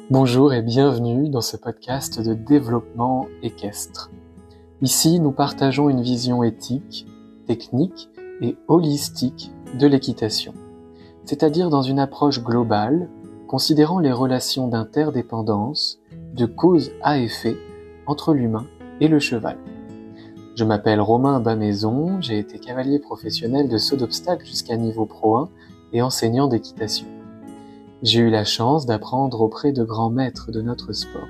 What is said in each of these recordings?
Bonjour et bienvenue dans ce podcast de développement équestre. Ici, nous partageons une vision éthique, technique et holistique de l'équitation, c'est-à-dire dans une approche globale, considérant les relations d'interdépendance, de cause à effet entre l'humain et le cheval. Je m'appelle Romain Bamaison, j'ai été cavalier professionnel de saut d'obstacle jusqu'à niveau Pro 1 et enseignant d'équitation. J'ai eu la chance d'apprendre auprès de grands maîtres de notre sport.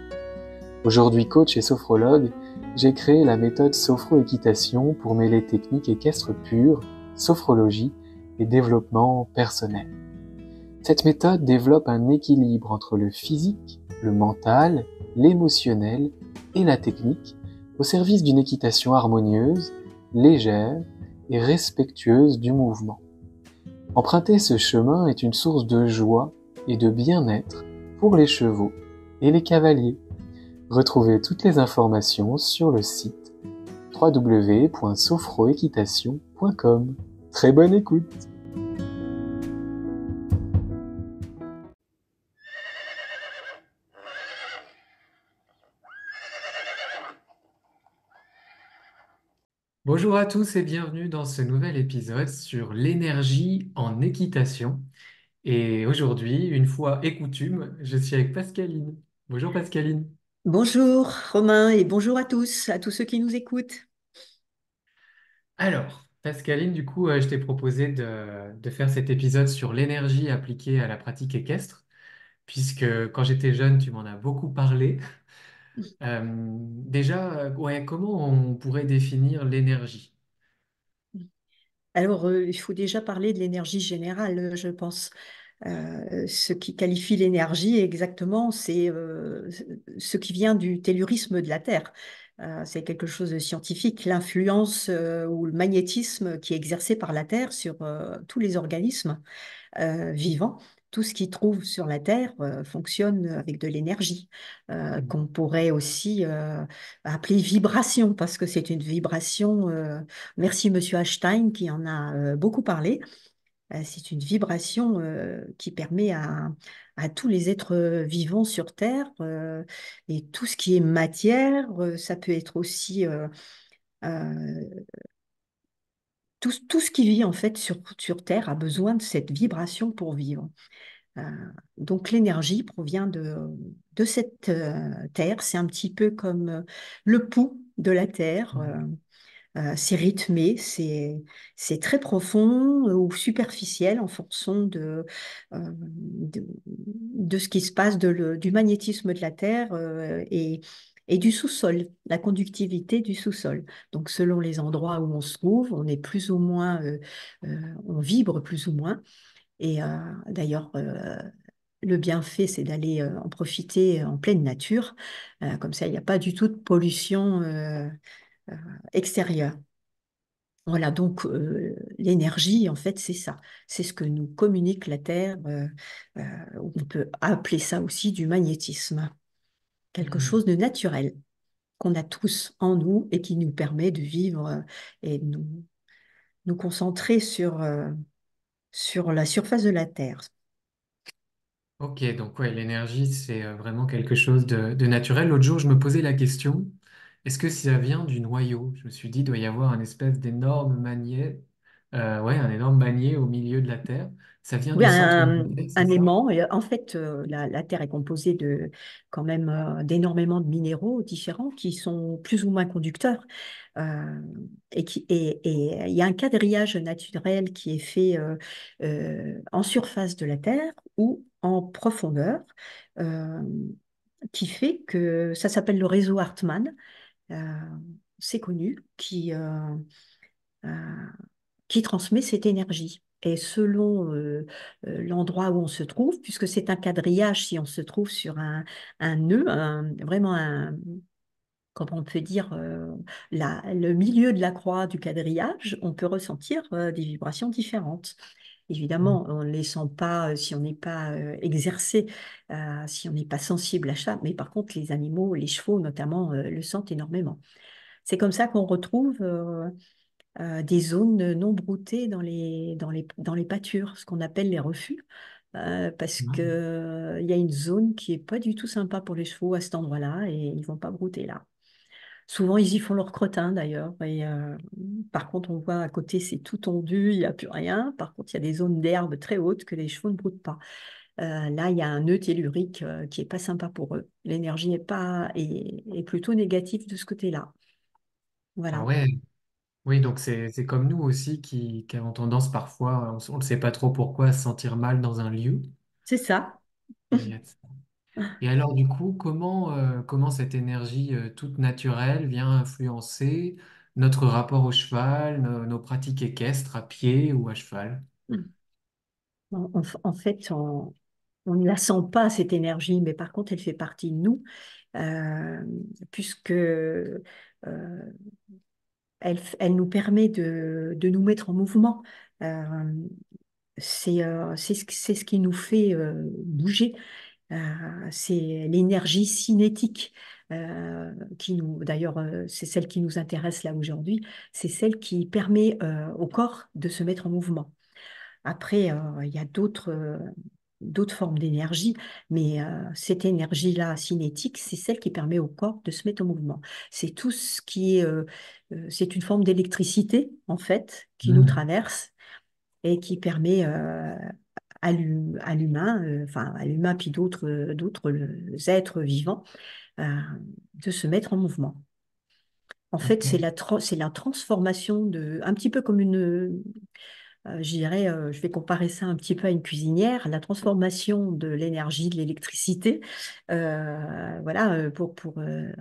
Aujourd'hui coach et sophrologue, j'ai créé la méthode Sophro-Équitation pour mêler technique équestre pure, sophrologie et développement personnel. Cette méthode développe un équilibre entre le physique, le mental, l'émotionnel et la technique au service d'une équitation harmonieuse, légère et respectueuse du mouvement. Emprunter ce chemin est une source de joie et de bien-être pour les chevaux et les cavaliers. Retrouvez toutes les informations sur le site www.sophroequitation.com. Très bonne écoute! Bonjour à tous et bienvenue dans ce nouvel épisode sur l'énergie en équitation. Et aujourd'hui, une fois et coutume, je suis avec Pascaline. Bonjour Pascaline. Bonjour Romain et bonjour à tous ceux qui nous écoutent. Alors, Pascaline, du coup, je t'ai proposé de faire cet épisode sur l'énergie appliquée à la pratique équestre, puisque quand j'étais jeune, tu m'en as beaucoup parlé. Déjà, ouais, comment on pourrait définir l'énergie? Alors, il faut déjà parler de l'énergie générale, je pense. Ce qui qualifie l'énergie exactement, c'est ce qui vient du tellurisme de la Terre. C'est quelque chose de scientifique, l'influence ou le magnétisme qui est exercé par la Terre sur tous les organismes vivant. Tout ce qui trouve sur la Terre fonctionne avec de l'énergie, qu'on pourrait aussi appeler vibration, parce que c'est une vibration. Merci Monsieur Einstein qui en a beaucoup parlé. C'est une vibration qui permet à tous les êtres vivants sur Terre et tout ce qui est matière, ça peut être aussi euh, tout ce qui vit en fait sur Terre a besoin de cette vibration pour vivre. Euh, donc l'énergie provient de cette terre. C'est un petit peu comme le pouls de la terre. C'est rythmé, c'est très profond ou superficiel en fonction de ce qui se passe, du magnétisme de la terre et du sous-sol, la conductivité du sous-sol. Donc selon les endroits où on se trouve, on est plus ou moins, on vibre plus ou moins. Et d'ailleurs, le bienfait, c'est d'aller en profiter en pleine nature. Comme ça, il n'y a pas du tout de pollution euh, extérieure. Voilà, donc l'énergie, en fait, c'est ça. C'est ce que nous communique la Terre. Euh, on peut appeler ça aussi du magnétisme. Quelque Hmm. chose de naturel qu'on a tous en nous et qui nous permet de vivre et de nous concentrer sur la surface de la Terre. Ok, donc ouais, l'énergie, c'est vraiment quelque chose de naturel. L'autre jour, je me posais la question, est-ce que ça vient du noyau? Je me suis dit, il doit y avoir un espèce d'énorme magnet, ouais, un énorme magnet au milieu de la Terre. Ça vient Oui, du centre de la Terre, c'est un ça? aimant. Et en fait, la Terre est composée de quand même d'énormément de minéraux différents qui sont plus ou moins conducteurs. Euh, et il y a un quadrillage naturel qui est fait en surface de la Terre ou en profondeur, euh, qui fait que ça s'appelle le réseau Hartmann. Euh, c'est connu, euh, qui transmet cette énergie. Et selon l'endroit où on se trouve, puisque c'est un quadrillage, si on se trouve sur un nœud, vraiment comment on peut dire, le milieu de la croix du quadrillage, on peut ressentir des vibrations différentes. Hmm. Évidemment, on ne les sent pas si on n'est pas exercé, si on n'est pas sensible à ça, mais par contre, les animaux, les chevaux notamment, le sentent énormément. C'est comme ça qu'on retrouve des zones non broutées dans les pâtures, ce qu'on appelle les refus. parce que Ouais. il y a une zone qui est pas du tout sympa pour les chevaux à cet endroit-là et ils vont pas brouter là. Souvent, ils y font leur crottin d'ailleurs. Et par contre, on voit à côté, c'est tout tendu, il n'y a plus rien. Par contre, il y a des zones d'herbe très hautes que les chevaux ne broutent pas. Là, il y a un nœud tellurique qui est pas sympa pour eux. L'énergie est plutôt négative de ce côté-là. Ah Voilà. ouais, oui, donc c'est comme nous aussi qui avons tendance parfois, on ne sait pas trop pourquoi, à se sentir mal dans un lieu. C'est ça. Et, il y a de ça. Et alors du coup, comment cette énergie toute naturelle vient influencer notre rapport au cheval, nos pratiques équestres à pied ou à cheval? En fait, on ne la sent pas, cette énergie, mais par contre, elle fait partie de nous, euh, puisque elle nous permet de nous mettre en mouvement. Euh, c'est ce qui nous fait bouger. C'est l'énergie cinétique d'ailleurs, c'est celle qui nous intéresse là aujourd'hui. C'est celle qui permet au corps de se mettre en mouvement. Après, il y a d'autres formes d'énergie, mais cette énergie-là cinétique, c'est celle qui permet au corps de se mettre en mouvement. C'est tout ce qui est, c'est une forme d'électricité en fait qui nous Hmm. traverse et qui permet à l'humain, enfin à l'humain puis d'autres êtres vivants, euh, de se mettre en mouvement. En fait, Ok. c'est la transformation un petit peu comme je dirais, je vais comparer ça un petit peu à une cuisinière, la transformation de l'énergie, de l'électricité, voilà, pour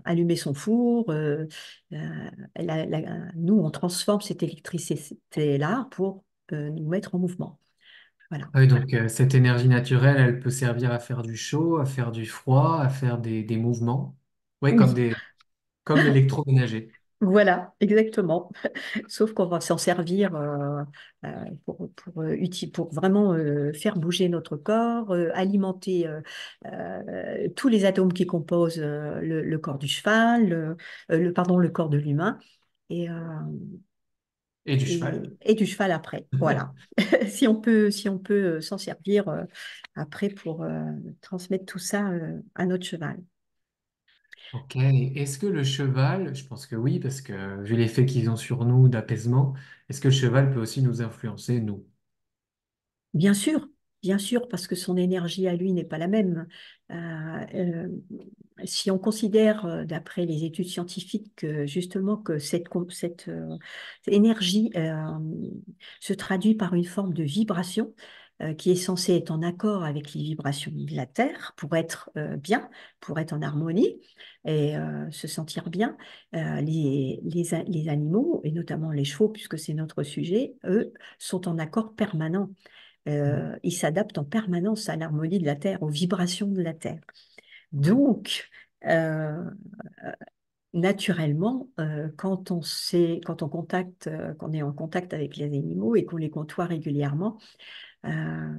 allumer son four. Nous, on transforme cette électricité-là pour nous mettre en mouvement. Voilà. Ah oui, donc cette énergie naturelle, elle peut servir à faire du chaud, à faire du froid, à faire des mouvements. Oui, Oui, comme l'électroménager. voilà, exactement. Sauf qu'on va s'en servir pour vraiment faire bouger notre corps, alimenter tous les atomes qui composent le corps du cheval, pardon, le corps de l'humain et, euh, Et du cheval. et du cheval après. Voilà. Si on peut s'en servir après pour transmettre tout ça à notre cheval. Ok. Est-ce que le cheval, je pense que oui, parce que vu l'effet qu'ils ont sur nous d'apaisement, est-ce que le cheval peut aussi nous influencer, nous? Bien sûr, parce que son énergie à lui n'est pas la même. Euh, euh, Si on considère, d'après les études scientifiques, que justement que cette énergie se traduit par une forme de vibration qui est censée être en accord avec les vibrations de la Terre pour être bien, pour être en harmonie et se sentir bien, les animaux, et notamment les chevaux, puisque c'est notre sujet, eux, sont en accord permanent. Ils s'adaptent en permanence à l'harmonie de la Terre, aux vibrations de la Terre. Ouais. Donc, euh, naturellement, quand on est en contact avec les animaux et qu'on les côtoie régulièrement, euh,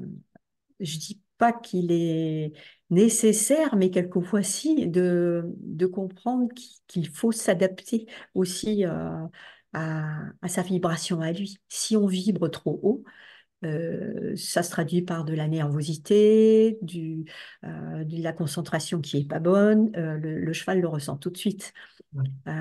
je dis pas qu'il est nécessaire, mais quelquefois si, de comprendre qu'il faut s'adapter aussi à sa vibration à lui. Si on vibre trop haut, ça se traduit par de la nervosité, de la concentration qui est pas bonne. Le cheval le ressent tout de suite. Ouais. Euh,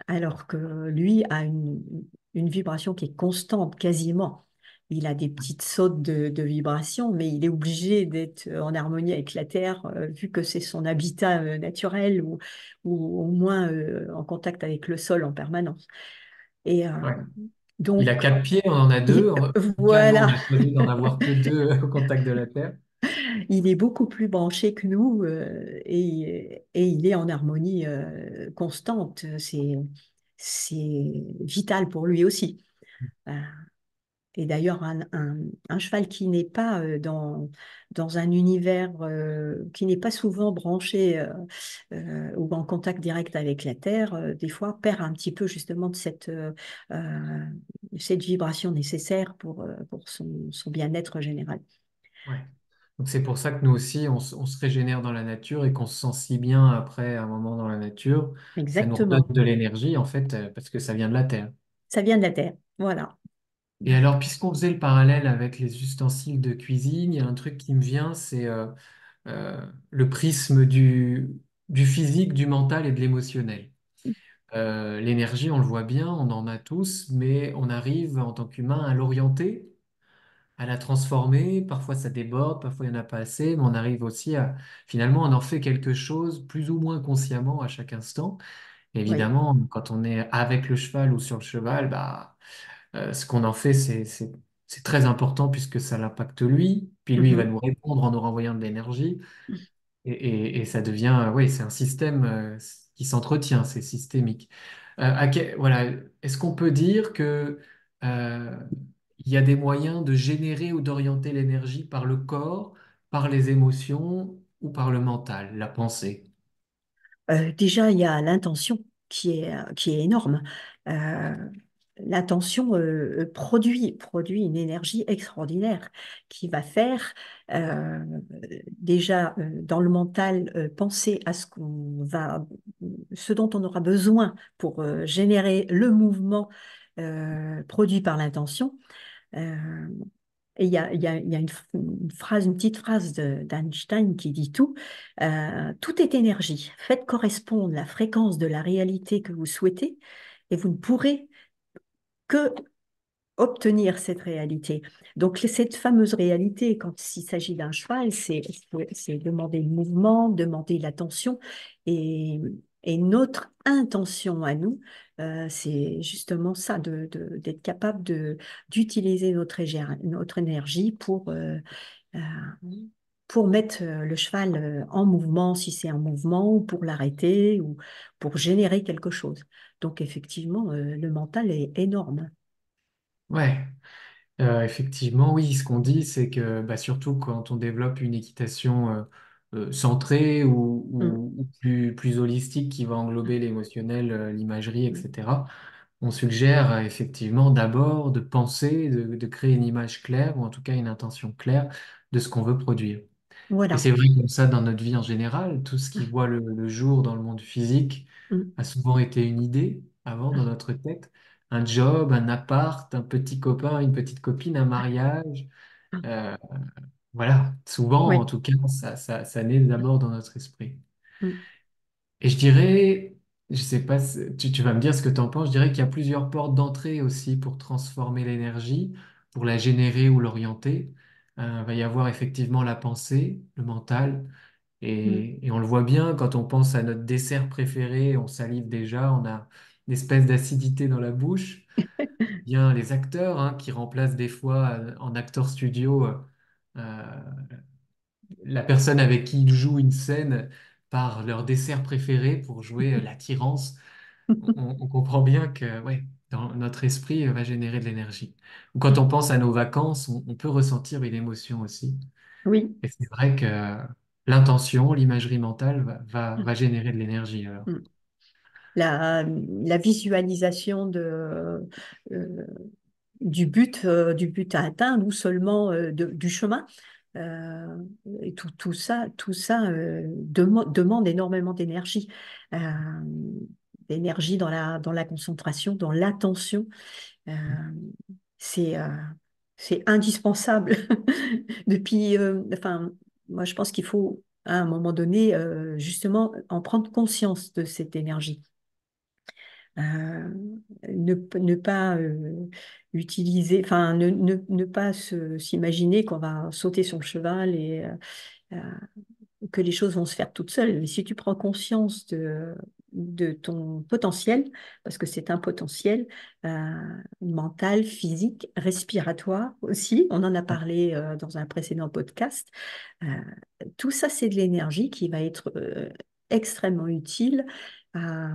Alors que lui a une vibration qui est constante quasiment. Il a des petites sautes de vibrations, mais il est obligé d'être en harmonie avec la Terre, vu que c'est son habitat naturel ou au moins en contact avec le sol en permanence. Et Ouais. Il a donc, 4 pieds, on en a deux. En tout cas, nous, on voilà. a choisi d'en avoir que deux au contact de la Terre. Il est beaucoup plus branché que nous et il est en harmonie constante. C'est vital pour lui aussi. Euh, et d'ailleurs, un cheval qui n'est pas dans un univers qui n'est pas souvent branché ou en contact direct avec la Terre, des fois perd un petit peu justement de euh, cette vibration nécessaire pour son bien-être général. Ouais. Donc c'est pour ça que nous aussi, on se régénère dans la nature et qu'on se sent si bien après un moment dans la nature. Ça nous redonne Exactement. de l'énergie, en fait, parce que ça vient de la terre. Ça vient de la Terre. Voilà. Et alors, puisqu'on faisait le parallèle avec les ustensiles de cuisine, il y a un truc qui me vient, c'est le prisme du physique, du mental et de l'émotionnel. L'énergie, on le voit bien, on en a tous, mais on arrive en tant qu'humain à l'orienter, à la transformer. Parfois ça déborde, parfois il n'y en a pas assez, mais on arrive aussi à, finalement, on en fait quelque chose plus ou moins consciemment à chaque instant. Oui. Évidemment, quand on est avec le cheval ou sur le cheval, bah, ce qu'on en fait, c'est très important puisque ça l'impacte lui, puis lui, il va Mhm. nous répondre en nous renvoyant de l'énergie. Et ça devient, oui, c'est un système qui s'entretient, c'est systémique. Voilà, est-ce qu'on peut dire que euh, il y a des moyens de générer ou d'orienter l'énergie par le corps, par les émotions ou par le mental, la pensée? Déjà, il y a l'intention qui est énorme. Euh, L'intention produit une énergie extraordinaire qui va faire euh, déjà dans le mental penser à ce dont on aura besoin pour générer le mouvement produit par l'intention. Euh, et il y a une petite phrase d'Einstein qui dit tout. Tout est énergie. Faites correspondre la fréquence de la réalité que vous souhaitez et vous ne pourrez que obtenir cette réalité. Donc, cette fameuse réalité, quand il s'agit d'un cheval, c'est demander le mouvement, demander l'attention et, et notre intention à nous, c'est justement ça, d'être capable d'utiliser notre énergie euh, pour mettre le cheval en mouvement, si c'est un mouvement, ou pour l'arrêter, ou pour générer quelque chose. Donc, effectivement, le mental est énorme. Ouais, effectivement, oui, ce qu'on dit, c'est que bah, surtout quand on développe une équitation centrée Mm, ou plus holistique qui va englober l'émotionnel, l'imagerie, mm. etc., on suggère effectivement d'abord de penser, de créer une image claire ou en tout cas une intention claire de ce qu'on veut produire. Et Voilà. c'est vrai comme ça dans notre vie en général, tout ce qui voit le jour dans le monde physique Mm. a souvent été une idée avant dans notre tête. Un job, un appart, un petit copain, une petite copine, un mariage. euh, voilà, souvent en Oui. tout cas, ça naît d'abord dans notre esprit. Mm. Et je dirais, je sais pas, tu vas me dire ce que tu en penses, je dirais qu'il y a plusieurs portes d'entrée aussi pour transformer l'énergie, pour la générer ou l'orienter. Il va y avoir effectivement la pensée, le mental, Mm. et on le voit bien quand on pense à notre dessert préféré, on salive déjà, on a une espèce d'acidité dans la bouche. Bien les acteurs hein, qui remplacent des fois en acteur studio la personne avec qui ils jouent une scène par leur dessert préféré pour jouer l'attirance, on comprend bien que ouais, dans notre esprit va générer de l'énergie. Ou quand on pense à nos vacances, on peut ressentir une émotion aussi. Oui. Et c'est vrai que l'intention, l'imagerie mentale va générer de l'énergie alors. Mm. La visualisation euh, du but à atteindre ou seulement du chemin. Euh, et tout ça demande énormément d'énergie. Euh, D'énergie dans la concentration, dans l'attention. Euh, c'est euh, c'est indispensable. Enfin, moi je pense qu'il faut à un moment donné justement en prendre conscience de cette énergie. Euh, ne pas utiliser, enfin ne pas s'imaginer qu'on va sauter sur le cheval et que les choses vont se faire toutes seules. Mais si tu prends conscience de ton potentiel, parce que c'est un potentiel mental, physique, respiratoire aussi, on en a parlé dans un précédent podcast, euh, tout ça c'est de l'énergie qui va être extrêmement utile à-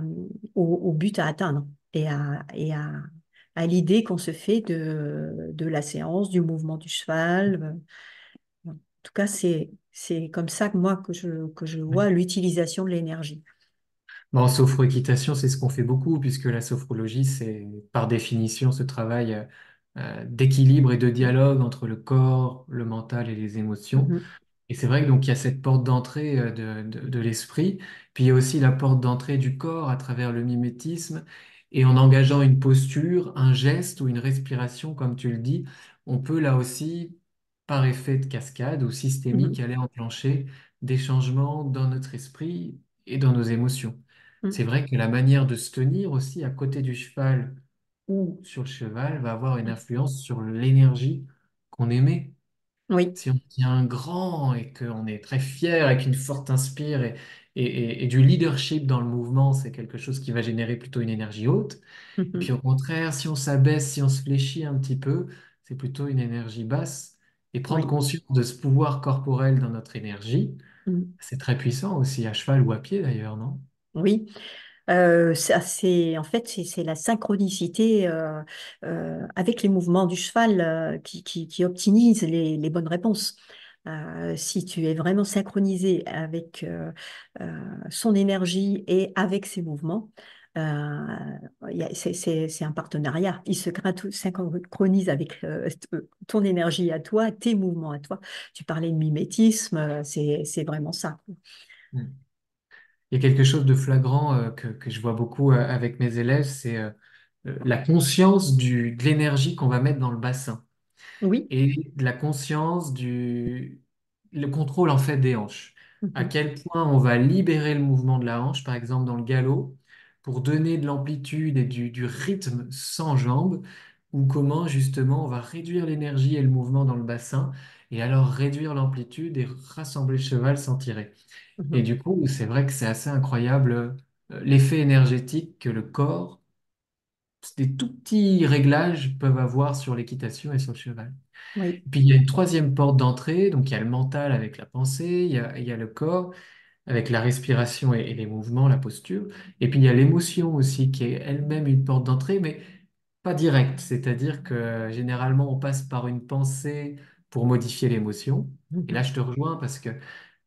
au but à atteindre à l'idée qu'on se fait de la séance, du mouvement du cheval. En tout cas, c'est comme ça que moi que je vois l'utilisation de l'énergie. Bon, en sophroéquitation, c'est ce qu'on fait beaucoup, puisque la sophrologie, c'est par définition ce travail d'équilibre et de dialogue entre le corps, le mental et les émotions. Mhm. Et c'est vrai que donc il y a cette porte d'entrée de l'esprit, puis il y a aussi la porte d'entrée du corps à travers le mimétisme, Et en engageant une posture, un geste ou une respiration, comme tu le dis, on peut là aussi, par effet de cascade ou systémique, Mhm. aller enclencher des changements dans notre esprit et dans nos émotions. C'est Mhm. vrai que la manière de se tenir aussi à côté du cheval ou sur le cheval va avoir une influence sur l'énergie qu'on émet. Oui. Si on tient grand et qu'on est très fier avec une forte inspire et du leadership dans le mouvement, c'est quelque chose qui va générer plutôt une énergie haute. Et puis Mhm. au contraire, si on s'abaisse, si on se fléchit un petit peu, c'est plutôt une énergie basse. Et prendre Oui. conscience de ce pouvoir corporel dans notre énergie, Mhm. c'est très puissant aussi, à cheval ou à pied d'ailleurs, non? Oui. Ça, en fait, c'est la synchronicité avec les mouvements du cheval qui optimise les bonnes réponses. Si tu es vraiment synchronisé avec son énergie et avec ses mouvements, euh, c'est un partenariat. Il se synchronise avec ton énergie à toi, tes mouvements à toi. Tu parlais de mimétisme, c'est vraiment ça. Mm. Il y a quelque chose de flagrant que je vois beaucoup avec mes élèves, c'est la conscience de l'énergie qu'on va mettre dans le bassin. Oui. Et de la conscience le contrôle en fait des hanches. À Mhm. quel point on va libérer le mouvement de la hanche, par exemple dans le galop, pour donner de l'amplitude et du rythme sans jambes, ou comment justement on va réduire l'énergie et le mouvement dans le bassin, et alors réduire l'amplitude et rassembler le cheval sans tirer. Et Mhm. du coup, c'est vrai que c'est assez incroyable l'effet énergétique que le corps, des tout petits réglages peuvent avoir sur l'équitation et sur le cheval. Oui. Et puis il y a une troisième porte d'entrée, donc il y a le mental avec la pensée, il y a le corps avec la respiration et les mouvements, la posture, et puis il y a l'émotion aussi qui est elle-même une porte d'entrée, mais pas directe, c'est-à-dire que généralement on passe par une pensée pour modifier l'émotion. Et là Mhm. je te rejoins parce que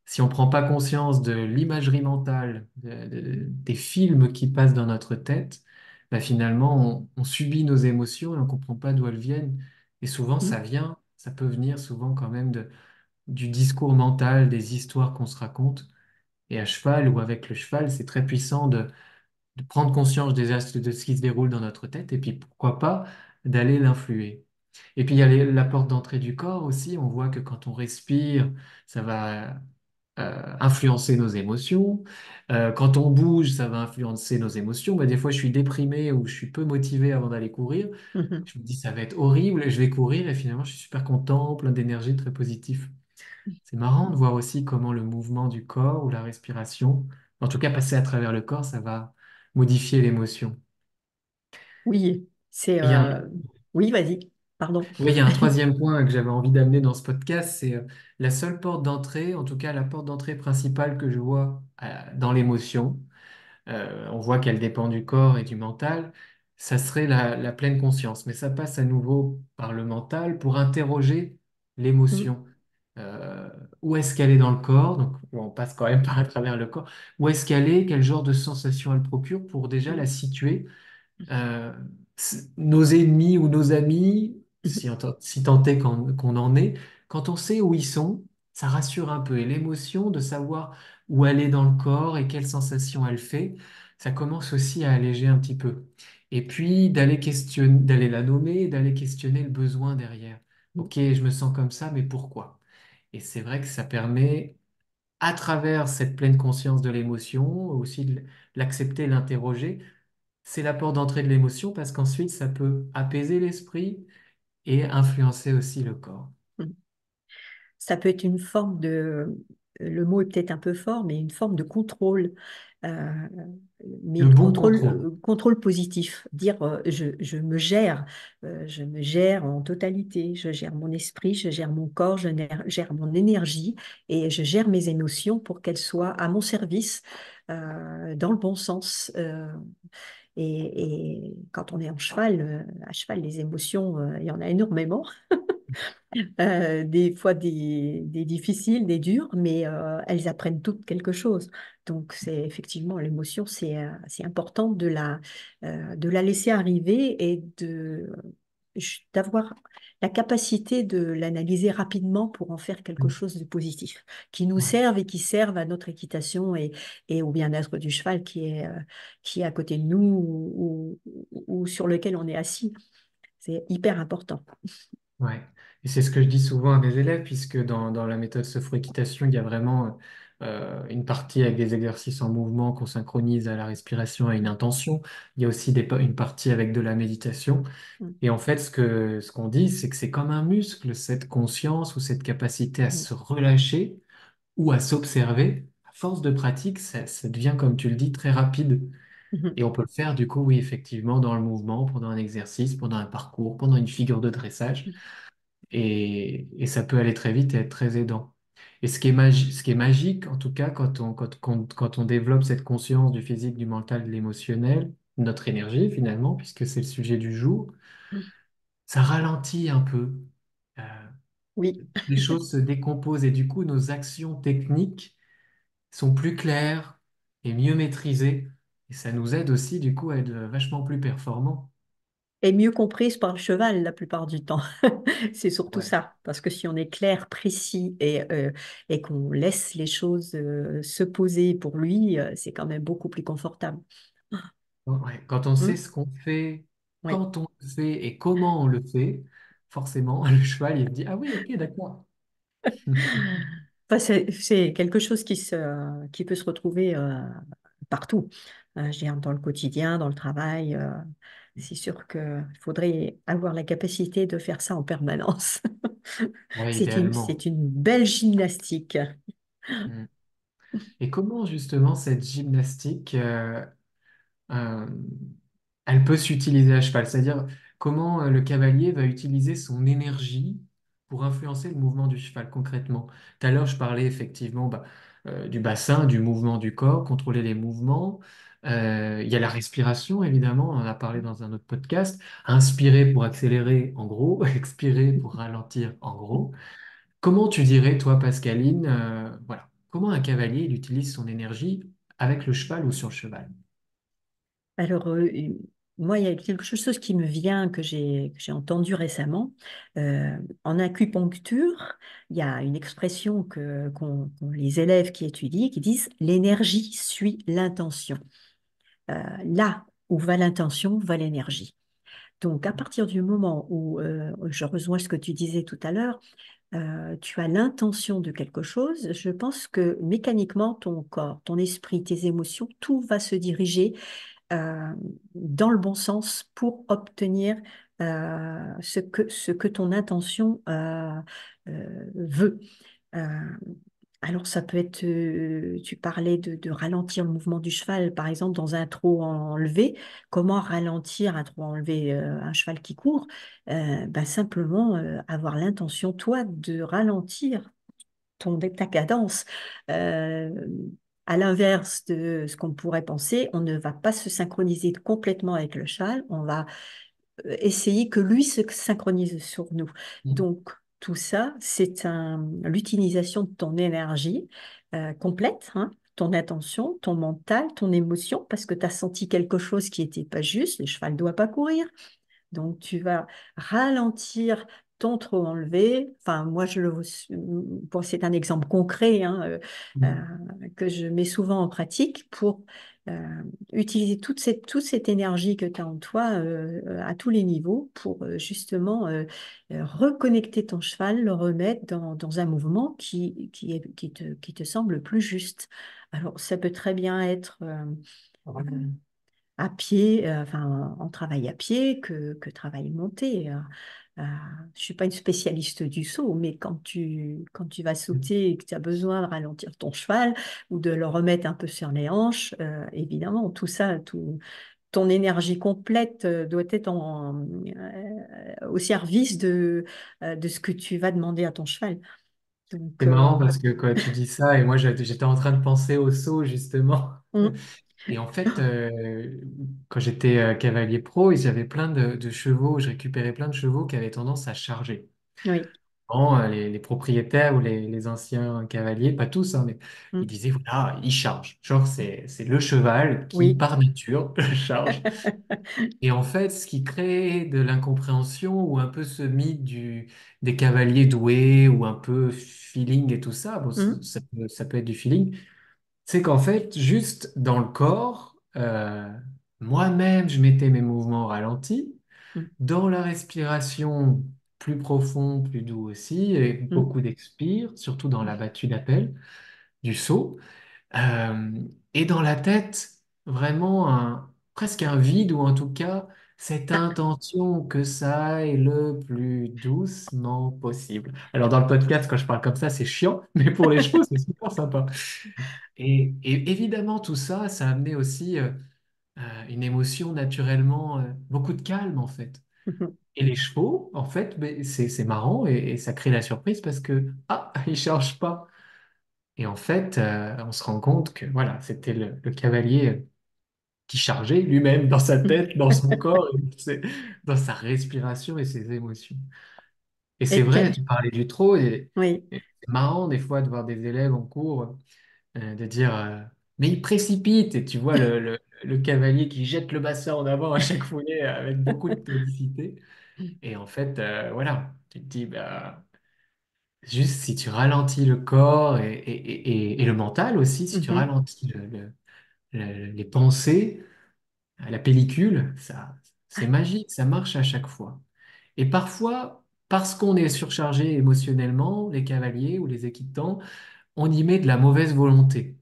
si on ne prend pas conscience de l'imagerie mentale, des films qui passent dans notre tête, bah finalement, on subit nos émotions et on ne comprend pas d'où elles viennent. Et souvent, ça peut venir souvent quand même du discours mental, des histoires qu'on se raconte. Et à cheval ou avec le cheval, c'est très puissant de prendre conscience de ce qui se déroule dans notre tête et puis pourquoi pas d'aller l'influer. Et puis il y a la porte d'entrée du corps aussi. On voit que quand on respire, ça va influencer nos émotions. Quand on bouge, ça va influencer nos émotions. Bah, des fois, je suis déprimé ou je suis peu motivé avant d'aller courir. Mhm. Je me dis, ça va être horrible, je vais courir et finalement, je suis super content, plein d'énergie, très positif. C'est marrant de voir aussi comment le mouvement du corps ou la respiration, en tout cas passer à travers le corps, ça va modifier l'émotion. Oui, c'est... Et il y a un, Oui, vas-y, pardon. oui, il y a un troisième point que j'avais envie d'amener dans ce podcast, c'est la seule porte d'entrée, en tout cas la porte d'entrée principale que je vois dans l'émotion. On voit qu'elle dépend du corps et du mental, ça serait la pleine conscience. Mais ça passe à nouveau par le mental pour interroger Mhm. l'émotion. Euh, Où est-ce qu'elle est dans le corps? Donc, on passe quand même par à travers le corps. Où est-ce qu'elle est? Quel genre de sensation elle procure pour déjà la situer euh, nos ennemis ou nos amis, Mhm. si tant est qu'on en est, quand on sait où ils sont, ça rassure un peu. Et l'émotion de savoir où elle est dans le corps et quelle sensation elle fait, ça commence aussi à alléger un petit peu. Et puis d'aller la nommer, d'aller questionner le besoin derrière. Ok, je me sens comme ça, mais pourquoi? Et c'est vrai que ça permet, à travers cette pleine conscience de l'émotion, aussi de l'accepter, l'interroger, c'est la porte d'entrée de l'émotion parce qu'ensuite, ça peut apaiser l'esprit et influencer aussi le corps. Mhm. Ça peut être une forme de... Le mot est peut-être un peu fort, mais une forme de contrôle. Euh, mais Le de bon contrôle, contrôle. contrôle positif. Dire je me gère en totalité. Je gère mon esprit, je gère mon corps, gère mon énergie et je gère mes émotions pour qu'elles soient à mon service dans le bon sens. Et quand on est en cheval, à cheval, les émotions, il y en a énormément. Des fois des difficiles, des dures, mais elles apprennent toutes quelque chose. Donc c'est effectivement l'émotion, c'est important de la laisser arriver et d'avoir la capacité de l'analyser rapidement pour en faire quelque Mm. chose de positif, qui nous Ouais. serve et qui serve à notre équitation et au bien-être du cheval qui est à côté de nous ou sur lequel on est assis. C'est hyper important. Ouais. Et c'est ce que je dis souvent à mes élèves, puisque dans la méthode sophroéquitation, il y a vraiment une partie avec des exercices en mouvement qu'on synchronise à la respiration, à une intention. Il y a aussi une partie avec de la méditation. Mm, Et en fait, ce qu'on dit, c'est que c'est comme un muscle, cette conscience ou cette capacité à mm, se relâcher ou à s'observer. À force de pratique, ça devient, comme tu le dis, très rapide. mm, Et on peut le faire, du coup, oui, effectivement, dans le mouvement, pendant un exercice, pendant un parcours, pendant une figure de dressage. mm, Et ça peut aller très vite et être très aidant. Et ce qui est magique, en tout cas, quand on développe cette conscience du physique, du mental, de l'émotionnel, notre énergie finalement, puisque c'est le sujet du jour, mm. ça ralentit un peu. Euh, Oui. les choses se décomposent et du coup, nos actions techniques sont plus claires et mieux maîtrisées. Et ça nous aide aussi, du coup, à être vachement plus performants. Et mieux comprise par le cheval la plupart du temps. C'est surtout Ouais. ça, parce que si on est clair, précis et qu'on laisse les choses se poser pour lui, c'est quand même beaucoup plus confortable. Ouais, quand on sait Hmm. ce qu'on fait, Oui. quand on le fait et comment on le fait, forcément, le cheval, il dit, ah oui, ok, d'accord. Enfin, c'est quelque chose qui peut se retrouver partout. Je veux dire, dans le quotidien, dans le travail. C'est sûr qu'il faudrait avoir la capacité de faire ça en permanence. Ouais, C'est idéalement. une belle gymnastique. Mm. Et comment justement cette gymnastique, euh, elle peut s'utiliser à cheval? C'est-à-dire comment le cavalier va utiliser son énergie pour influencer le mouvement du cheval concrètement. Tout à l'heure, je parlais effectivement du bassin, du mouvement du corps, contrôler les mouvements. Il y a la respiration, évidemment, on en a parlé dans un autre podcast. Inspirer pour accélérer, en gros, expirer pour ralentir, en gros. Comment tu dirais, toi, Pascaline, voilà, comment un cavalier il utilise son énergie avec le cheval ou sur le cheval? Alors, moi, il y a quelque chose qui me vient, que j'ai entendu récemment. En acupuncture, il y a une expression qu'ont les élèves qui étudient qui disent l'énergie suit l'intention. Là où va l'intention, va l'énergie. Donc, à partir du moment où je rejoins ce que tu disais tout à l'heure, tu as l'intention de quelque chose, je pense que mécaniquement, ton corps, ton esprit, tes émotions, tout va se diriger euh, dans le bon sens pour obtenir ce que ton intention veut. Euh, alors, ça peut être, tu parlais de ralentir le mouvement du cheval, par exemple, dans un trot enlevé. Comment ralentir un trot enlevé, un cheval qui court? Ben, simplement avoir l'intention, toi, de ralentir ta cadence. Euh, à l'inverse de ce qu'on pourrait penser, on ne va pas se synchroniser complètement avec le cheval, on va essayer que lui se synchronise sur nous. Mhm. Donc, tout ça, l'utilisation de ton énergie complète, hein, ton attention, ton mental, ton émotion, parce que tu as senti quelque chose qui n'était pas juste, le cheval ne doit pas courir. Donc, tu vas ralentir ton trop enlevé. Enfin, moi, bon, c'est un exemple concret hein, que je mets souvent en pratique pour utiliser toute cette énergie que tu as en toi à tous les niveaux pour justement reconnecter ton cheval, le remettre dans un mouvement qui te semble plus juste. Alors, ça peut très bien être à pied, enfin en travail à pied que travail monté. Je ne suis pas une spécialiste du saut, mais quand tu vas sauter et que tu as besoin de ralentir ton cheval ou de le remettre un peu sur les hanches, évidemment, tout ça, ton énergie complète doit être au service de ce que tu vas demander à ton cheval. C'est Donc, marrant parce que quand tu dis ça, et moi j'étais en train de penser au saut justement. mm, Et en fait, quand j'étais cavalier pro, j'avais plein de chevaux, je récupérais plein de chevaux qui avaient tendance à charger. oui, Avant, les propriétaires ou les anciens cavaliers, pas tous, hein, mais ils Mm. disaient, voilà, il charge. Genre, c'est le cheval qui, Oui. par nature, charge. Et en fait, ce qui crée de l'incompréhension ou un peu ce mythe des cavaliers doués ou un peu feeling et tout ça, bon, Mm. ça peut être du feeling, c'est qu'en fait, juste dans le corps, moi-même, je mettais mes mouvements ralentis. Mm. Dans la respiration, plus profond, plus doux aussi, et Mm. beaucoup d'expire, surtout dans la battue d'appel du saut. Euh, et dans la tête, vraiment presque un vide, ou en tout cas, cette Ah. intention que ça aille le plus doucement possible. Alors dans le podcast, quand je parle comme ça, c'est chiant, mais pour les chevaux, c'est super sympa. Et évidemment, tout ça, ça a amené aussi une émotion naturellement, beaucoup de calme en fait. Et les chevaux, en fait, ben, c'est marrant et ça crée la surprise parce que, ah, ils chargent pas. Et en fait, on se rend compte que voilà, c'était le cavalier qui chargeait lui-même dans sa tête, dans son corps, et dans sa respiration et ses émotions. Et c'est Et vrai, tu parlais du trot, oui. et c'est marrant des fois de voir des élèves en cours de dire mais il précipite, et tu vois le cavalier qui jette le bassin en avant à chaque foulée avec beaucoup de tonicité. Et en fait, voilà, tu te dis, bah, juste si tu ralentis le corps et le mental aussi, si tu Mhm. ralentis les pensées, la pellicule, ça, c'est magique, ça marche à chaque fois. Et parfois, parce qu'on est surchargé émotionnellement, les cavaliers ou les équidstants, on y met de la mauvaise volonté.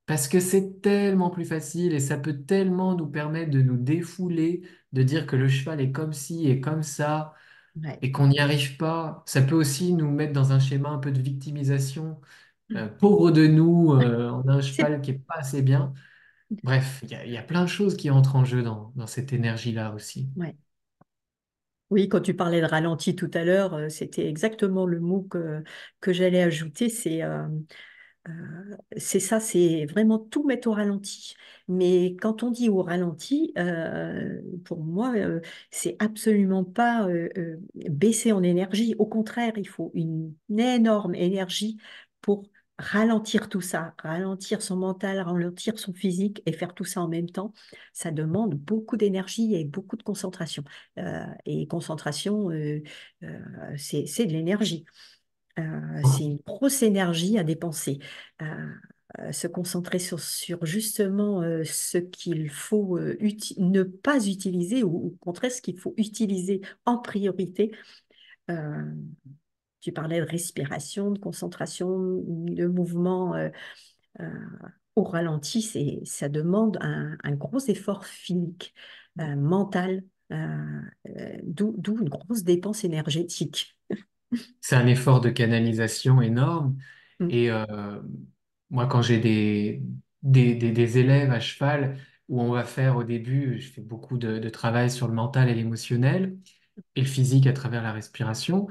Parce que c'est tellement plus facile et ça peut tellement nous permettre de nous défouler, de dire que le cheval est comme ci et comme ça, Ouais. et qu'on n'y arrive pas. Ça peut aussi nous mettre dans un schéma un peu de victimisation. Pauvre de nous, on a un C'est, cheval qui est pas assez bien. Bref, il y a plein de choses qui entrent en jeu dans cette énergie-là aussi. ouais. Oui, quand tu parlais de ralenti tout à l'heure, c'était exactement le mot que j'allais ajouter. C'est ça, c'est vraiment tout mettre au ralenti. Mais quand on dit au ralenti, pour moi, c'est absolument pas baisser en énergie. Au contraire, il faut une énorme énergie pour ralentir tout ça, ralentir son mental, ralentir son physique et faire tout ça en même temps. Ça demande beaucoup d'énergie et beaucoup de concentration. Et concentration, c'est de l'énergie. C'est une grosse énergie à dépenser. Euh, Se concentrer sur justement ce qu'il faut ne pas utiliser ou au contraire ce qu'il faut utiliser en priorité. Euh, Tu parlais de respiration, de concentration, de mouvement euh, au ralenti. Ça demande un gros effort physique, mental, d'où une grosse dépense énergétique. C'est un effort de canalisation énorme. Mm. Et moi, quand j'ai des élèves à cheval, où on va faire au début, je fais beaucoup de travail sur le mental et l'émotionnel, et le physique à travers la respiration.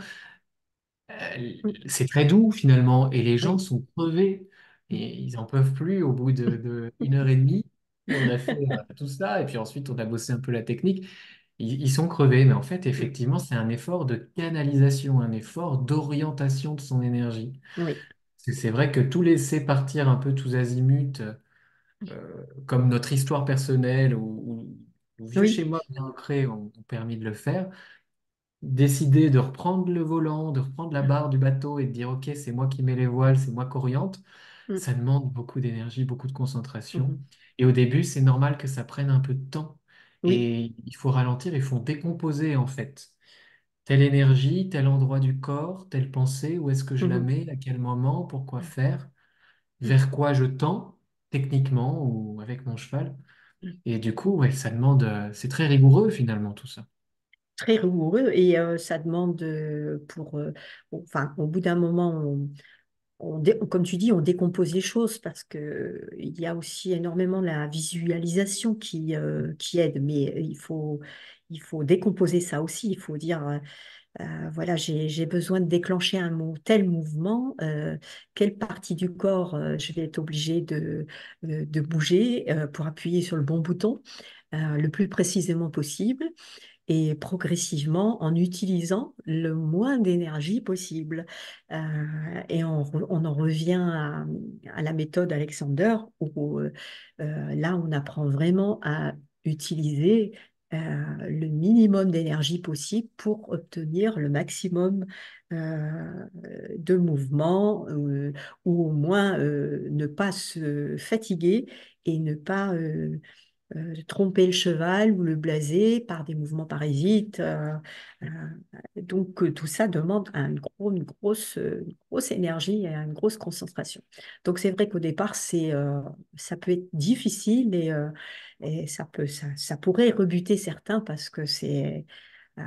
Mm. C'est très doux finalement et les gens Oui. sont crevés et ils en peuvent plus au bout de 1 heure et demie où on a fait tout ça et puis ensuite on a bossé un peu la technique. Ils sont crevés, mais en fait Mm. effectivement c'est un effort de canalisation, un effort d'orientation de son énergie. Oui. C'est vrai que tout laisser partir un peu tous azimuts, comme notre histoire personnelle ou vieux Oui. schémas bien ancrés ont permis de le faire, décider de reprendre le volant, de reprendre la barre du bateau et de dire, OK, c'est moi qui mets les voiles, c'est moi qui oriente, Mm. ça demande beaucoup d'énergie, beaucoup de concentration. Mhm. Et au début, c'est normal que ça prenne un peu de temps. Oui. Et il faut ralentir, il faut décomposer en fait. Telle énergie, tel endroit du corps, telle pensée, où est-ce que je la Mhm. mets, à quel moment, pourquoi faire, vers quoi je tends, techniquement ou avec mon cheval. Et du coup, ouais, ça demande, c'est très rigoureux finalement tout ça. Très rigoureux et ça demande enfin, au bout d'un moment, comme tu dis, on décompose les choses parce que il y a aussi énormément la visualisation qui aide, mais il faut décomposer ça aussi. Il faut dire, voilà, j'ai besoin de déclencher tel mouvement, quelle partie du corps je vais être obligé de bouger pour appuyer sur le bon bouton le plus précisément possible. et progressivement en utilisant le moins d'énergie possible. Et on en revient à la méthode Alexander où là, on apprend vraiment à utiliser le minimum d'énergie possible pour obtenir le maximum de mouvement ou au moins ne pas se fatiguer et ne pas tromper le cheval ou le blaser par des mouvements parasites. Euh, donc tout ça demande une grosse énergie et une grosse concentration. Donc c'est vrai qu'au départ, ça peut être difficile et ça pourrait rebuter certains parce que euh,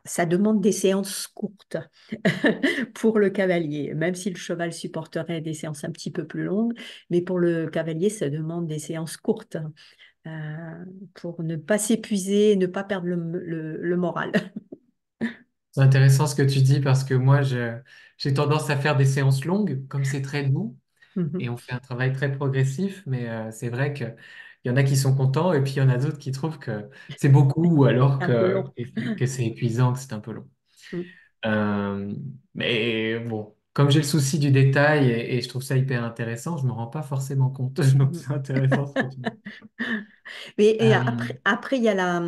ça demande des séances courtes pour le cavalier, même si le cheval supporterait des séances un petit peu plus longues, mais pour le cavalier, ça demande des séances courtes euh, pour ne pas s'épuiser, ne pas perdre le moral. C'est intéressant ce que tu dis parce que moi, j'ai tendance à faire des séances longues, comme c'est très doux, et Mhm. on fait un travail très progressif, mais c'est vrai qu'il y en a qui sont contents, et puis il y en a d'autres qui trouvent que c'est beaucoup, ou alors Un peu long. que c'est épuisant, que c'est un peu long. Mm. Euh, mais bon, comme j'ai le souci du détail et je trouve ça hyper intéressant, je ne me rends pas forcément compte. Donc Mm. c'est intéressant ce que tu dis. Et Euh, après, il y a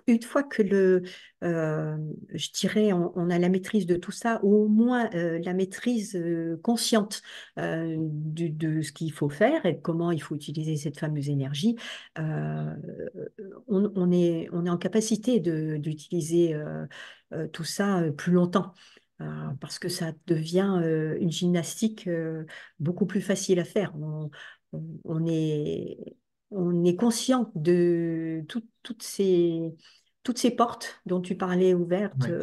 une fois que je dirais, on a la maîtrise de tout ça, ou au moins la maîtrise consciente de ce qu'il faut faire et comment il faut utiliser cette fameuse énergie, euh, on est en capacité d'utiliser tout ça plus longtemps. Parce que ça devient une gymnastique beaucoup plus facile à faire. On est, on est conscient de toutes ces portes dont tu parlais ouvertes, ouais,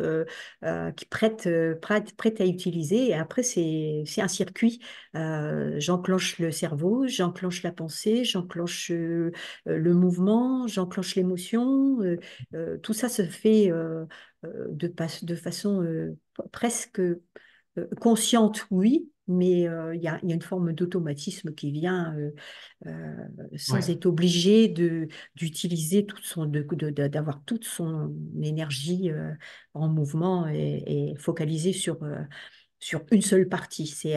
qui prêtes à utiliser. Et après, c'est un circuit. J'enclenche le cerveau, j'enclenche la pensée, j'enclenche le mouvement, j'enclenche l'émotion. Tout ça se fait de façon presque consciente, oui, mais il y a une forme d'automatisme qui vient sans ouais, être obligé d'utiliser d'avoir toute son énergie en mouvement et focalisée sur une seule partie. C'est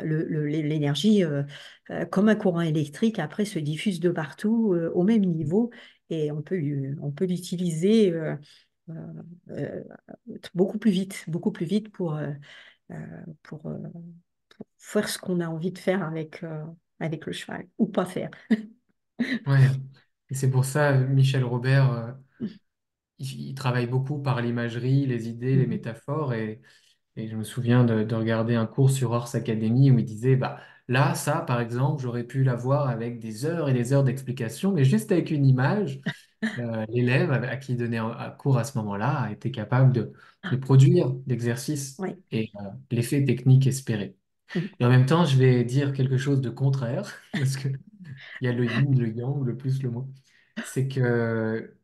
l'énergie comme un courant électrique après se diffuse de partout au même niveau et on peut l'utiliser euh, euh, beaucoup plus vite euh, pour, euh, pour faire ce qu'on a envie de faire avec le cheval ou pas faire. ouais. Et c'est pour ça, Michel Robert, il travaille beaucoup par l'imagerie, les idées, les Mhm. métaphores. Et je me souviens de regarder un cours sur Ars Academy où il disait, bah, là, ça, par exemple, j'aurais pu l'avoir avec des heures et des heures d'explication, mais juste avec une image, l'élève à qui il donnait un cours à ce moment-là a été capable de Ah, produire l'exercice oui. et l'effet technique espéré. Mhm. Et en même temps, je vais dire quelque chose de contraire, parce qu'il y a le yin, le yang, le plus, le moins. C'est que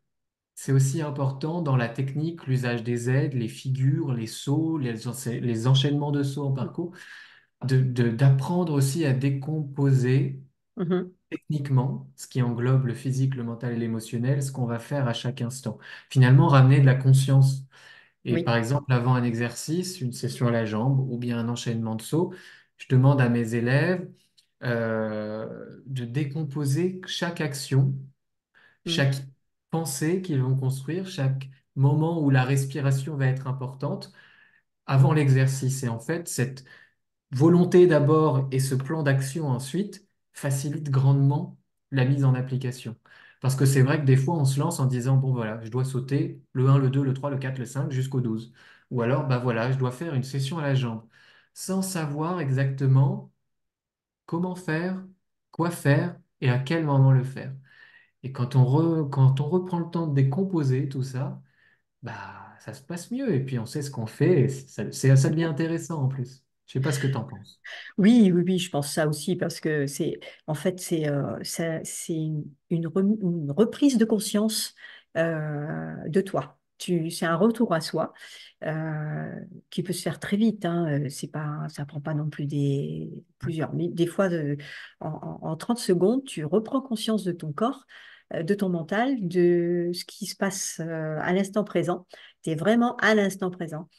c'est aussi important dans la technique, l'usage des aides, les figures, les sauts, les enchaînements de sauts en parcours, d'apprendre aussi à décomposer Mhm. techniquement ce qui englobe le physique, le mental et l'émotionnel, ce qu'on va faire à chaque instant. Finalement, ramener de la conscience. Et Oui. par exemple, avant un exercice, une session à la jambe ou bien un enchaînement de sauts, je demande à mes élèves de décomposer chaque action, Mhm. chaque pensée qu'ils vont construire, chaque moment où la respiration va être importante avant l'exercice. Et en fait, cette volonté d'abord et ce plan d'action ensuite facilite grandement la mise en application. Parce que c'est vrai que des fois, on se lance en disant, bon voilà, je dois sauter le 1, le 2, le 3, le 4, le 5 jusqu'au 12. Ou alors, bah voilà, je dois faire une session à la jambe, sans savoir exactement comment faire, quoi faire et à quel moment le faire. Et quand on reprend le temps de décomposer tout ça, bah ça se passe mieux et puis on sait ce qu'on fait et ça devient intéressant en plus. Je sais pas ce que tu en penses. Oui, oui, oui, je pense ça aussi parce que en fait, c'est une reprise de conscience de toi. C'est un retour à soi euh, qui peut se faire très vite. Hein. C'est pas, ça prend pas non plus plusieurs minutes. Des fois, en 30 secondes, tu reprends conscience de ton corps. de ton mental, de ce qui se passe à l'instant présent. Tu es vraiment à l'instant présent.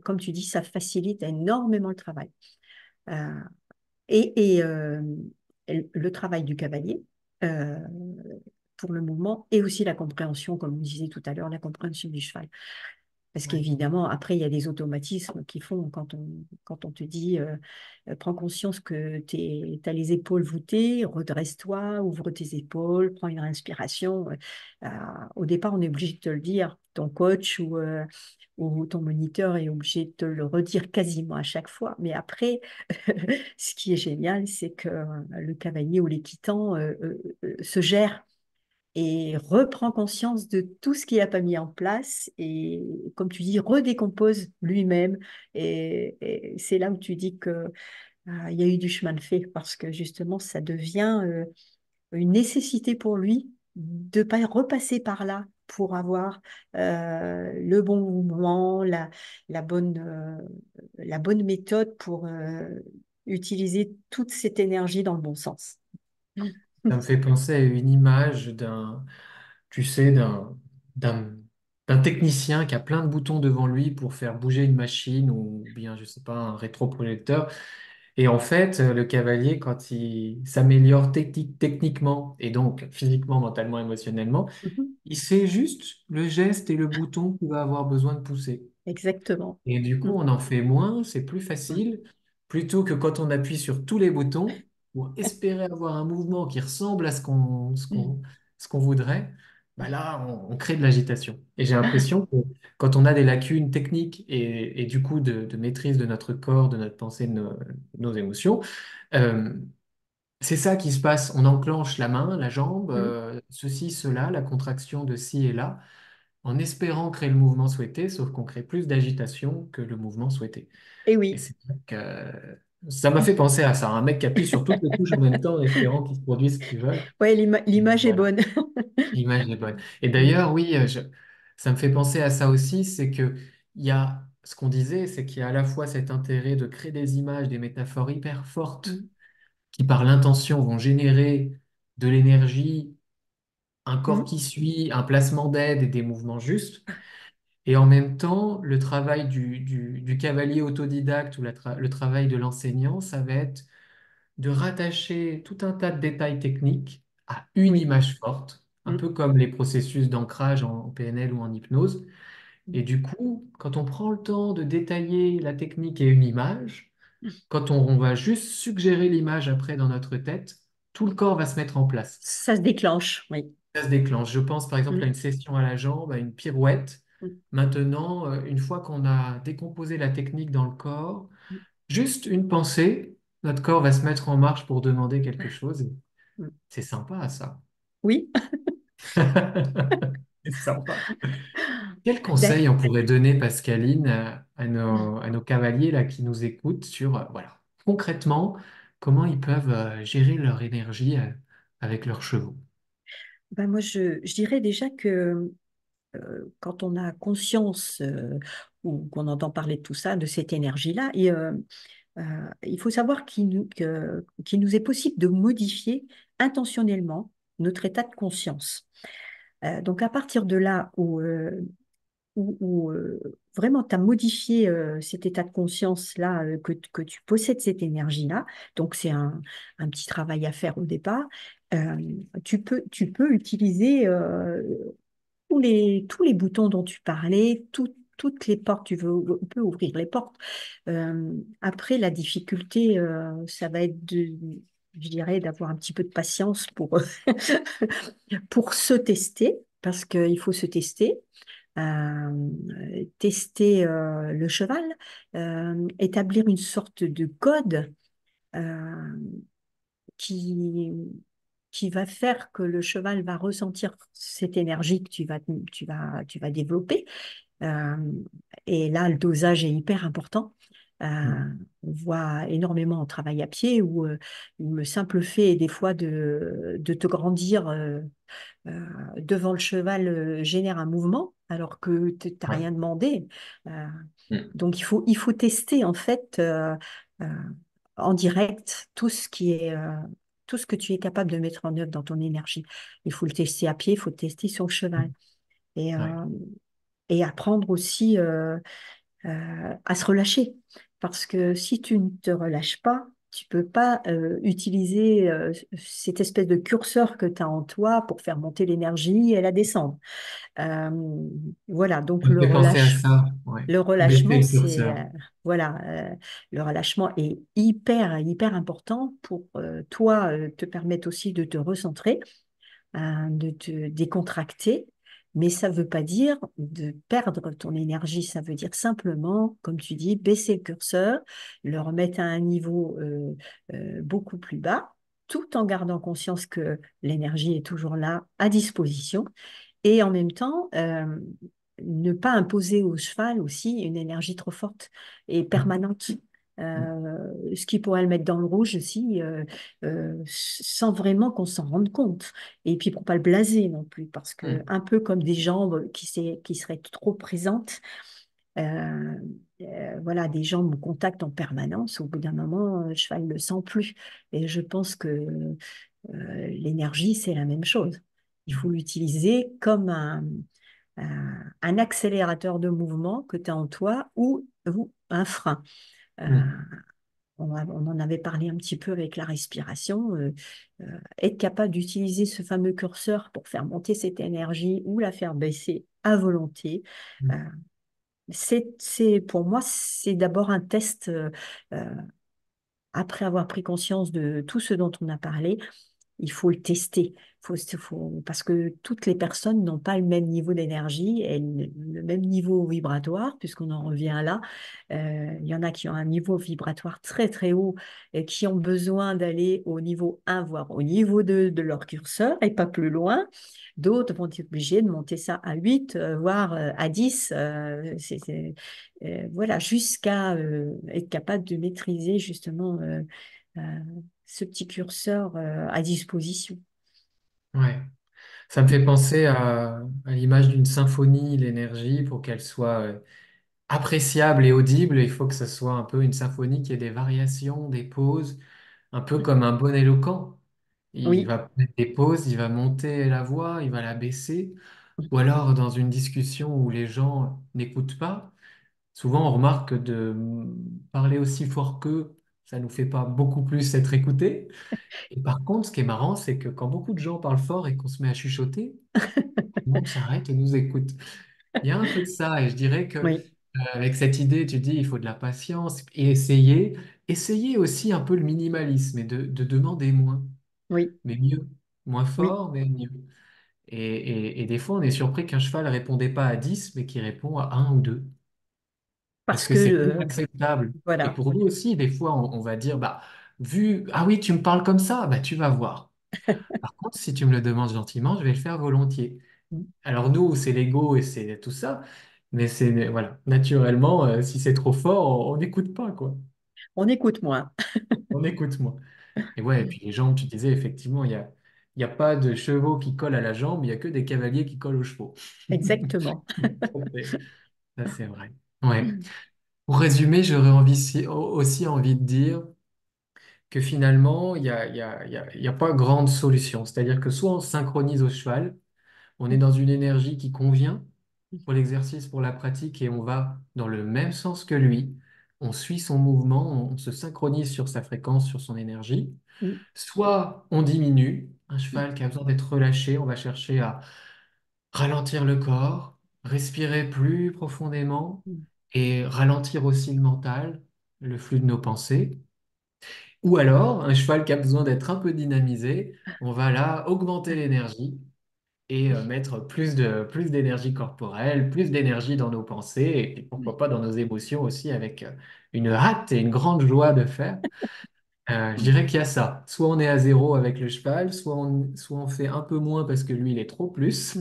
Comme tu dis, ça facilite énormément le travail. Euh, et le travail du cavalier euh, pour le mouvement et aussi la compréhension, comme on disait tout à l'heure, la compréhension du cheval. Parce Ouais. qu'évidemment, après, il y a des automatismes qui font quand on te dit prends conscience que tu as les épaules voûtées, redresse-toi, ouvre tes épaules, prends une respiration. Au départ, on est obligé de te le dire. Ton coach ou ton moniteur est obligé de te le redire quasiment à chaque fois. Mais après, ce qui est génial, c'est que le cavalier ou l'équitant se gère et reprend conscience de tout ce qu'il n'a pas mis en place et, comme tu dis, redécompose lui-même. Et c'est là où tu dis que il y a eu du chemin de fait parce que justement, ça devient une nécessité pour lui de ne pas repasser par là pour avoir le bon mouvement, la la bonne méthode pour utiliser toute cette énergie dans le bon sens. Ça me fait penser à une image tu sais, d'un, d'un technicien qui a plein de boutons devant lui pour faire bouger une machine ou bien, je sais pas, un rétroprojecteur. Et en fait, le cavalier, quand il s'améliore techniquement et donc physiquement, mentalement, émotionnellement, il sait juste le geste et le bouton qu'il va avoir besoin de pousser. Exactement. Et du coup, Mm, on en fait moins, c'est plus mm, facile, plutôt que quand on appuie sur tous les boutons pour espérer avoir un mouvement qui ressemble à mm. ce qu'on voudrait, bah là, on crée de l'agitation. Et j'ai l'impression que quand on a des lacunes techniques et du coup de maîtrise de notre corps, de notre pensée, de nos émotions, euh, c'est ça qui se passe. On enclenche la main, la jambe, Mm. ceci, cela, la contraction de ci et là en espérant créer le mouvement souhaité, sauf qu'on crée plus d'agitation que le mouvement souhaité. Et Et oui. c'est vrai que ça m'a fait penser à ça, un mec qui appuie sur toutes les touches en même temps en espérant qu'ils se produisent ce qu'ils veulent. Ouais, Et l'image est voilà, bonne. l'image est bonne. Et Mm, d'ailleurs, oui, ça me fait penser à ça aussi, c'est que il y a ce qu'on disait, c'est qu'il y a à la fois cet intérêt de créer des images, des métaphores hyper fortes mm, qui, par l'intention, vont générer de l'énergie, un corps mm, qui suit, un placement d'aide et des mouvements justes. Et en même temps, le travail du cavalier autodidacte ou le travail de l'enseignant, ça va être de rattacher tout un tas de détails techniques à une oui. image forte, un Mm, peu comme les processus d'ancrage en PNL ou en hypnose. mm. Et du coup, quand on prend le temps de détailler la technique et une image, quand on va juste suggérer l'image après dans notre tête, tout le corps va se mettre en place. Ça se déclenche, oui. Ça se déclenche. Je pense par exemple à Mm, une session à la jambe, à une pirouette. mm, Maintenant, une fois qu'on a décomposé la technique dans le corps, mm, juste une pensée, notre corps va se mettre en marche pour demander quelque chose. mm. C'est sympa ça. Oui. C'est sympa. Quel D'ac- conseil on pourrait donner, Pascaline, à nos cavaliers là, qui nous écoutent sur, voilà, concrètement, comment ils peuvent gérer leur énergie avec leurs chevaux? Ben moi, je dirais déjà que quand on a conscience ou qu'on entend parler de tout ça, de cette énergie-là, il faut savoir qu'il nous est possible de modifier intentionnellement notre état de conscience. Donc à partir de là où vraiment tu as modifié cet état de conscience-là, que tu possèdes cette énergie-là, donc c'est un petit travail à faire au départ, euh, tu peux utiliser tous les boutons dont tu parlais, toutes les portes, tu peux ouvrir les portes. Après, la difficulté, ça va être je dirais, d'avoir un petit peu de patience pour se tester, parce qu'il faut se tester. Tester le cheval, établir une sorte de code euh, qui, qui va faire que le cheval va ressentir cette énergie que tu vas développer. Euh, et là, le dosage est hyper important. Mm. On voit énormément en travail à pied où le simple fait des fois de te grandir devant le cheval génère un mouvement alors que tu n'as Ouais. rien demandé. Euh, Mm. donc il faut tester en fait euh, en direct tout ce que tu es capable de mettre en œuvre dans ton énergie. Il faut le tester à pied, il faut le tester sur le cheval. Et, Ouais. et apprendre aussi à se relâcher. Parce que si tu ne te relâches pas, tu peux pas utiliser cette espèce de curseur que tu as en toi pour faire monter l'énergie et la descendre. Euh, voilà, donc Ça me fait penser à ça. Ouais. le Baisser relâchement, le c'est curseur. voilà, le relâchement est hyper important pour toi te permettre aussi de te recentrer, de te décontracter. Mais ça ne veut pas dire de perdre ton énergie, ça veut dire simplement, comme tu dis, baisser le curseur, le remettre à un niveau beaucoup plus bas, tout en gardant conscience que l'énergie est toujours là à disposition et en même temps, ne pas imposer au cheval aussi une énergie trop forte et permanente. Ce qui pourrait le mettre dans le rouge aussi, sans vraiment qu'on s'en rende compte. Et puis pour pas le blaser non plus, parce que Mm. un peu comme des jambes qui seraient trop présentes, euh, voilà, des jambes au contact en permanence, au bout d'un moment, le cheval ne le sent plus. Et je pense que l'énergie, c'est la même chose. Il faut l'utiliser comme un accélérateur de mouvement que tu as en toi ou un frein. Euh, Mm. on en avait parlé un petit peu avec la respiration. Être capable d'utiliser ce fameux curseur pour faire monter cette énergie ou la faire baisser à volonté, Mm. euh, pour moi, c'est d'abord un test, euh, après avoir pris conscience de tout ce dont on a parlé, il faut le tester. Parce que toutes les personnes n'ont pas le même niveau d'énergie et le même niveau vibratoire, puisqu'on en revient là. Il y en a qui ont un niveau vibratoire très haut et qui ont besoin d'aller au niveau 1, voire au niveau 2 de leur curseur et pas plus loin. D'autres vont être obligés de monter ça à 8, voire à 10. Voilà, jusqu'à être capable de maîtriser justement euh, ce petit curseur à disposition. Ouais. Ça me fait penser à l'image d'une symphonie, l'énergie, pour qu'elle soit appréciable et audible, il faut que ce soit un peu une symphonie qui ait des variations, des pauses, un peu comme un bon éloquent. Il Oui, va mettre des pauses, il va monter la voix, il va la baisser. Ou alors dans une discussion où les gens n'écoutent pas, souvent on remarque que de parler aussi fort qu'eux, ça nous fait pas beaucoup plus être écoutés. Et par contre, ce qui est marrant, c'est que quand beaucoup de gens parlent fort et qu'on se met à chuchoter, tout le monde s'arrête et nous écoute. Il y a un peu de ça, et je dirais que oui, avec cette idée, tu dis il faut de la patience et essayer aussi un peu le minimalisme et de demander moins, oui, mais mieux, moins oui, fort, mais mieux. Et des fois, on est surpris qu'un cheval ne répondait pas à 10 mais qu'il répond à un ou 2 parce parce que que, c'est plus acceptable. Et voilà, pour nous aussi, des fois, on va dire, bah, ah oui, tu me parles comme ça, bah, tu vas voir. Par contre, si tu me le demandes gentiment, je vais le faire volontiers. Alors nous, c'est l'ego et c'est tout ça, mais voilà, naturellement, si c'est trop fort, on n'écoute pas, quoi. on écoute moins. On écoute moins. Et ouais, et puis les jambes, tu disais, effectivement, il y a pas de chevaux qui collent à la jambe, il y a que des cavaliers qui collent aux chevaux. Exactement. Ça, c'est vrai. Ouais. Pour résumer, aussi envie de dire que finalement, il y a pas grande solution. C'est-à-dire que soit on synchronise au cheval, on est dans une énergie qui convient pour l'exercice, pour la pratique, et on va dans le même sens que lui. On suit son mouvement, on se synchronise sur sa fréquence, sur son énergie. Soit on diminue, un cheval qui a besoin d'être relâché, on va chercher à ralentir le corps, respirer plus profondément et ralentir aussi le mental, le flux de nos pensées. Ou alors, un cheval qui a besoin d'être un peu dynamisé, on va là augmenter l'énergie et mettre plus d'énergie corporelle, plus d'énergie dans nos pensées et puis pourquoi pas dans nos émotions aussi avec une hâte et une grande joie de faire. Je dirais qu'il y a ça. Soit on est à zéro avec le cheval, soit on fait un peu moins parce que lui, il est trop plus,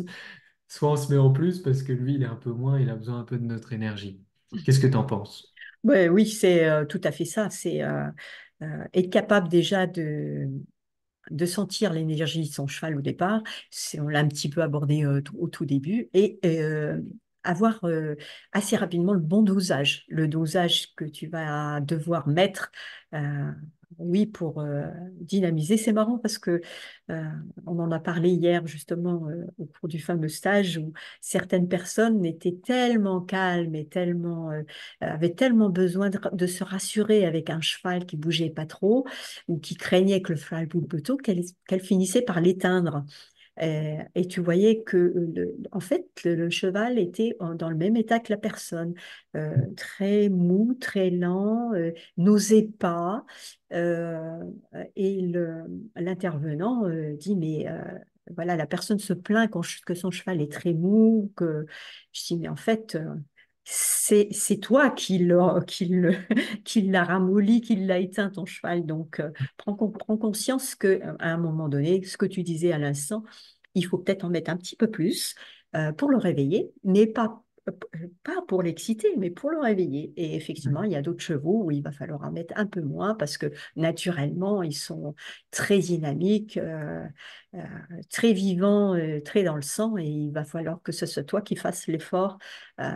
soit on se met en plus parce que lui, il est un peu moins, il a besoin un peu de notre énergie. Qu'est-ce que tu en penses? Ouais, oui, c'est tout à fait ça. C'est être capable déjà de sentir l'énergie de son cheval au départ. On l'a un petit peu abordé au tout début. Et avoir assez rapidement le bon dosage. Le dosage que tu vas devoir mettre. euh, oui, pour dynamiser. C'est marrant parce que euh, on en a parlé hier justement au cours du fameux stage où certaines personnes étaient tellement calmes et tellement avaient tellement besoin de se rassurer avec un cheval qui bougeait pas trop ou qui craignait que le cheval bouge peu tôt qu'elles finissaient par l'éteindre. Et tu voyais que, en fait, le cheval était dans le même état que la personne, très mou, très lent, n'osait pas. euh, et l'intervenant dit, mais voilà, la personne se plaint que son cheval est très mou, que je dis, mais en fait, c'est toi qui l'a ramolli, qui l'a éteint ton cheval. Donc, prends conscience que à un moment donné, ce que tu disais à l'instant, il faut peut-être en mettre un petit peu plus pour le réveiller, mais pas pour l'exciter, mais pour le réveiller. Et effectivement, il y a d'autres chevaux où il va falloir en mettre un peu moins parce que naturellement, ils sont très dynamiques, euh, très vivants, très dans le sang, et il va falloir que ce soit toi qui fasses l'effort euh,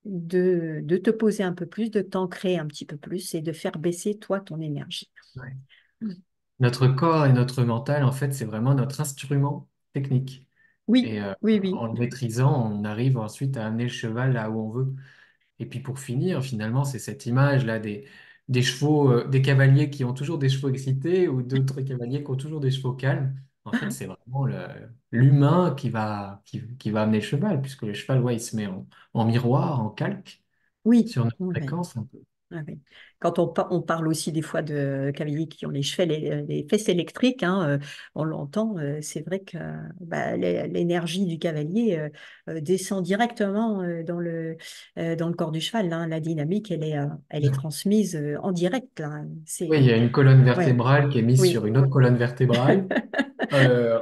de te poser un peu plus, de t'ancrer un petit peu plus et de faire baisser toi ton énergie. Ouais. Notre corps et notre mental, en fait, c'est vraiment notre instrument technique. Oui, Et oui, oui. en le maîtrisant, on arrive ensuite à amener le cheval là où on veut. Et puis pour finir, finalement, c'est cette image-là des chevaux, des cavaliers qui ont toujours des chevaux excités ou d'autres cavaliers qui ont toujours des chevaux calmes. En fait, c'est vraiment l'humain qui va amener le cheval, puisque le cheval, ouais, il se met en miroir, en calque Oui, sur notre oui. fréquence un peu. Ah oui. Quand on parle aussi des fois de cavaliers qui ont les cheveux, les fesses électriques, hein, on l'entend, c'est vrai que bah, l'énergie du cavalier descend directement dans le corps du cheval, hein. La dynamique, elle est transmise en direct, là. Oui, il y a une colonne Ouais, vertébrale qui est mise sur oui. une autre colonne vertébrale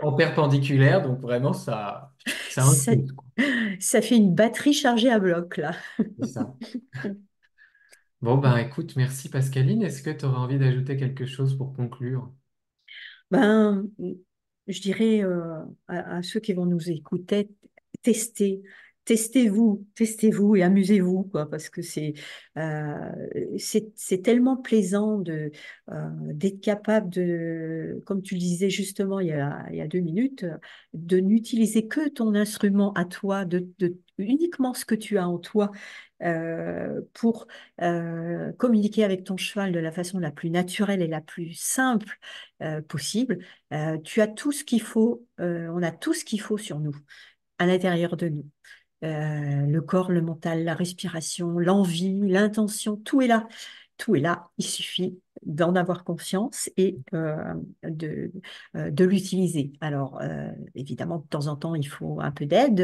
en perpendiculaire, donc vraiment ça Ça, inclut, quoi. ça fait une batterie chargée à bloc, là. C'est ça. Bon, ben écoute, merci Pascaline. Est-ce que tu aurais envie d'ajouter quelque chose pour conclure? Ben, je dirais à ceux qui vont nous écouter, testez, testez-vous et amusez-vous, quoi, parce que euh, c'est tellement plaisant d'être capable de, comme tu le disais justement il y a 2 minutes, de n'utiliser que ton instrument à toi, uniquement ce que tu as en toi. Pour communiquer avec ton cheval de la façon la plus naturelle et la plus simple possible. Tu as tout ce qu'il faut, on a tout ce qu'il faut sur nous, à l'intérieur de nous. Le corps, le mental, la respiration, l'envie, l'intention, tout est là. Tout est là. Il suffit d'en avoir conscience et de l'utiliser. Alors, évidemment, de temps en temps, il faut un peu d'aide,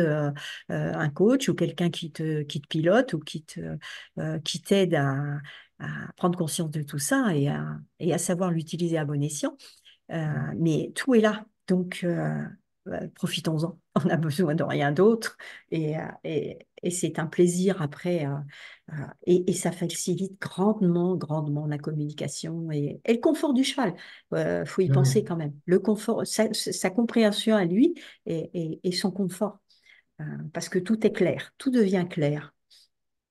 un coach ou quelqu'un qui te pilote ou qui t'aide à prendre conscience de tout ça et à savoir l'utiliser à bon escient. Mais tout est là. Donc, profitons-en. On a besoin de rien d'autre. Et c'est un plaisir après. Et ça facilite grandement, grandement la communication et le confort du cheval. Faut y Ouais. penser quand même. Le confort, sa compréhension à lui et son confort. Parce que tout est clair. Tout devient clair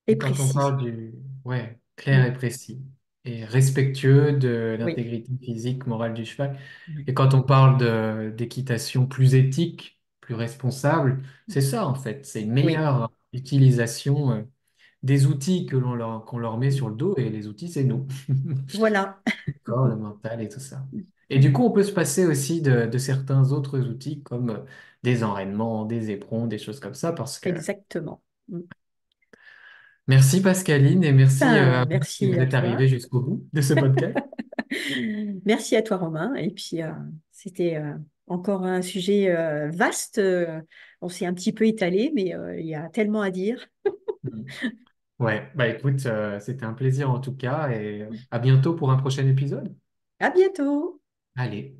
et Et quand on précis. parle ouais, clair Mm. et précis et respectueux de Oui. l'intégrité physique, morale du cheval. Oui. Et quand on parle d'équitation plus éthique, plus responsable, c'est ça en fait. C'est une Oui. meilleure utilisation des outils qu'on leur met sur le dos et les outils, c'est nous. Voilà. Le corps, le mental et tout ça. Et du coup, on peut se passer aussi de certains autres outils comme des enraînements, des éperons, des choses comme ça parce que Exactement. Mm. merci Pascaline et merci à Ben, vous si merci vous à êtes toi. arrivés jusqu'au bout de ce podcast. Merci à toi, Romain. Et puis, c'était encore un sujet vaste. On s'est un petit peu étalé, mais il y a tellement à dire. Mhm. Ouais, bah écoute, c'était un plaisir en tout cas et à bientôt pour un prochain épisode. À bientôt. Allez.